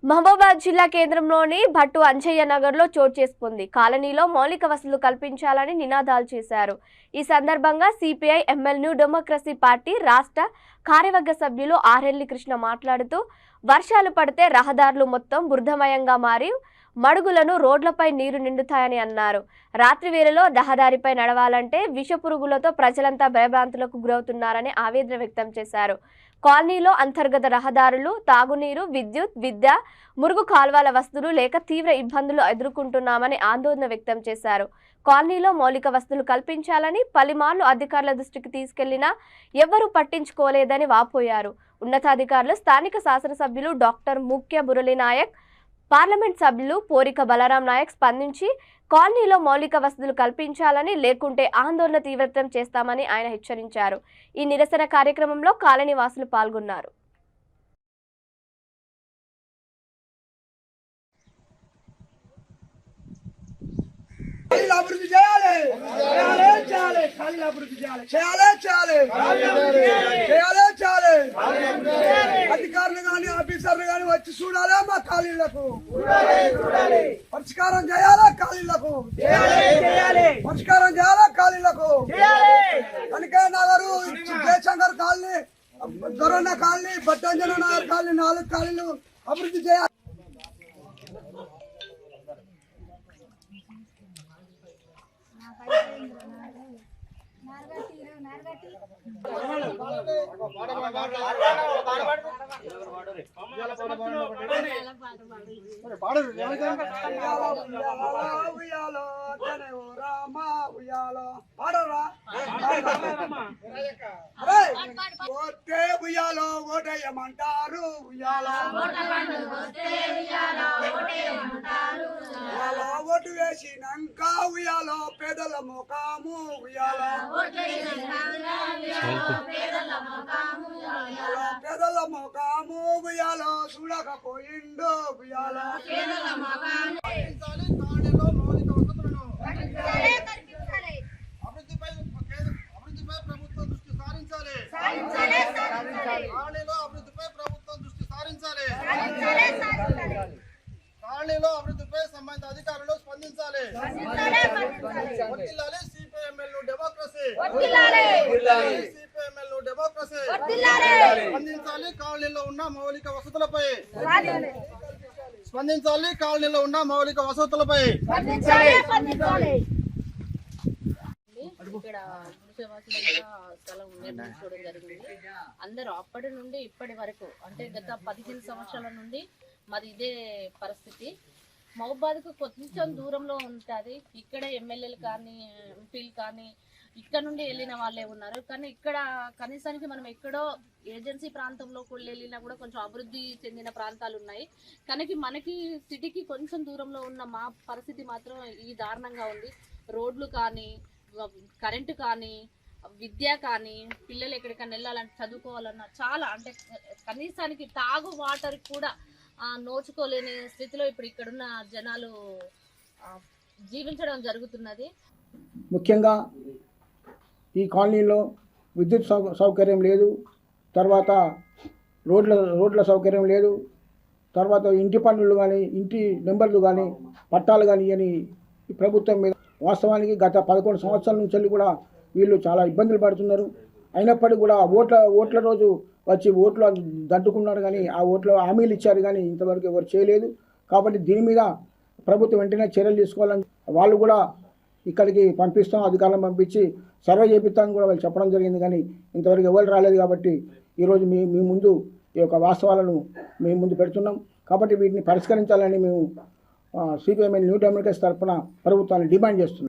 మహబూబాబాద్ జిల్లా కేంద్రంలోని భట్టు అంజయ్య నగర్లో చోటు చేసుకుంది. కాలనీలో మౌలిక వసతులు కల్పించాలని నినాదాలు చేశారు. ఈ సందర్భంగా CPI ML new democracy party రాష్ట్ర కార్యవర్గ సభ్యులు ఆర్ఎల్లి కృష్ణ మాట్లాడుతూ వర్షాలు పడితే రహదారులు మొత్తం బురదమయంగా మారి మడుగులను రోడ్లపై నీరు నిండుతాయని అన్నారు. రాత్రి వేళలో రహదారిపై నడవాలంటే విషపురుగులతో ప్రజలంతా భయభ్రాంతులకు గురవుతున్నారని ఆవేదన వ్యక్తం చేశారు. కాలనీలో అంతర్గత రహదారులు, తాగునీరు, విద్యుత్, విద్య, మురుగు కాల్వల వసతులు లేక తీవ్ర ఇబ్బందులు ఎదుర్కొంటున్నామని ఆందోళన వ్యక్తం చేశారు. కాలనీలో మౌలిక వసతులు కల్పించాలని పలుమార్లు అధికారుల దృష్టికి తీసుకెళ్లినా ఎవ్వరూ పట్టించుకోలేదని వాపోయారు. ఉన్నతాధికారులు, స్థానిక శాసనసభ్యులు డాక్టర్ ముఖ్య మురళీ నాయక్, పార్లమెంట్ సభ్యులు పోరిక బలరాం నాయక్ స్పందించి కాలనీలో మౌలిక వసతులు కల్పించాలని, లేకుంటే ఆందోళన తీవ్రతరం చేస్తామని ఆయన హెచ్చరించారు. ఈ నిరసన కార్యక్రమంలో కాలనీ వాసులు పాల్గొన్నారు. అధికారులు గాని ఆఫీసర్లు గాని వచ్చి చూడాలి, మా ఖాళీలకు పరిష్కారం చేయాలి, ఖాళీలకు పరిష్కారం చేయాలి, ఖాళీలకు Kanakayya Nagar, Jayashankar colony, Doranna colony, Bhattanjana Nagar colony 4 కాలనీలు అభివృద్ధి చేయాలి. ఉయ్యాలో ఓటేయమంటారు, ఉయ్యాలో ఓటు వేసినాక ఉయ్యాలో పేదల ముఖాము, ఉయ్యాలో పేదల ముఖాము, ఉయ్యాలో చూడకపోయిండు, ఉయ్యాలో అభివృద్ధిపై ప్రభుత్వం దృష్టి సారించాలి. కాలనీలో అభివృద్ధిపై ప్రభుత్వం దృష్టి సారించాలి. కాలనీలో అభివృద్ధిపై సంబంధిత అధికారులు స్పందించాలి. వర్ధిల్లాలి సిపిఎంఎల్ డెమోక్రసీ, సిపిఎంఎల్ డెమోక్రసీ. స్పందించాలి కాలనీలో ఉన్న మౌలిక వసతులపై, స్పందించాలి కాలనీలో ఉన్న మౌలిక వసతులపై. ఇక్కడ స్థలం నిర్మించుకోవడం జరిగింది. అందరూ అప్పటి నుండి ఇప్పటి వరకు అంటే గత 15 సంవత్సరాల నుండి మాది ఇదే పరిస్థితి. మహబూబాబాద్కు కొంచెం దూరంలో ఉంటుంది. ఇక్కడ ఎమ్మెల్యేలు కానీ ఎంపీలు కానీ ఇక్కడ నుండి వెళ్ళిన వాళ్ళే ఉన్నారు. కానీ ఇక్కడ కనీసానికి మనం ఎక్కడో ఏజెన్సీ ప్రాంతంలో కూడా వెళ్ళినా కూడా కొంచెం అభివృద్ధి చెందిన ప్రాంతాలు ఉన్నాయి. కానీ మనకి సిటీకి కొంచెం దూరంలో ఉన్న మా పరిస్థితి మాత్రం ఈ దారుణంగా ఉంది. రోడ్లు కానీ, కరెంటు కానీ, విద్య కానీ, పిల్లలు ఎక్కడికైనా వెళ్ళాలంటే చదువుకోవాలన్నా చాలా అంటే కనీసానికి తాగు వాటర్ కూడా నోచుకోలేని స్థితిలో ఇప్పుడు ఇక్కడున్న జనాలు జీవించడం జరుగుతున్నది. ముఖ్యంగా ఈ కాలనీలో విద్యుత్ సౌకర్యం లేదు, తర్వాత రోడ్ల సౌకర్యం లేదు, తర్వాత ఇంటి పన్నులు కానీ, ఇంటి నెంబర్లు కానీ, పట్టాలు కానీ అని ఈ ప్రభుత్వం మీద వాస్తవానికి గత 11 సంవత్సరాల నుంచి కూడా వీళ్ళు చాలా ఇబ్బందులు పడుతున్నారు. అయినప్పటికీ కూడా ఓట్ల రోజు వచ్చి ఓట్లు దండుకున్నారు, కానీ ఆ ఓట్లు హామీలు ఇచ్చారు, కానీ ఇంతవరకు ఎవరు చేయలేదు. కాబట్టి దీని మీద ప్రభుత్వం వెంటనే చర్యలు తీసుకోవాలని వాళ్ళు కూడా ఇక్కడికి పంపిస్తాం, అధికారులను పంపించి సర్వే చేపిస్తామని కూడా వాళ్ళు చెప్పడం జరిగింది. కానీ ఇంతవరకు ఎవరు రాలేదు. కాబట్టి ఈరోజు మీ ముందు ఈ యొక్క వాస్తవాలను మేము ముందు పెడుతున్నాం. కాబట్టి వీటిని పరిష్కరించాలని మేము సిపిఎంఎల్ న్యూ డెమోక్రసీ తరఫున ప్రభుత్వాన్ని డిమాండ్ చేస్తున్నాం.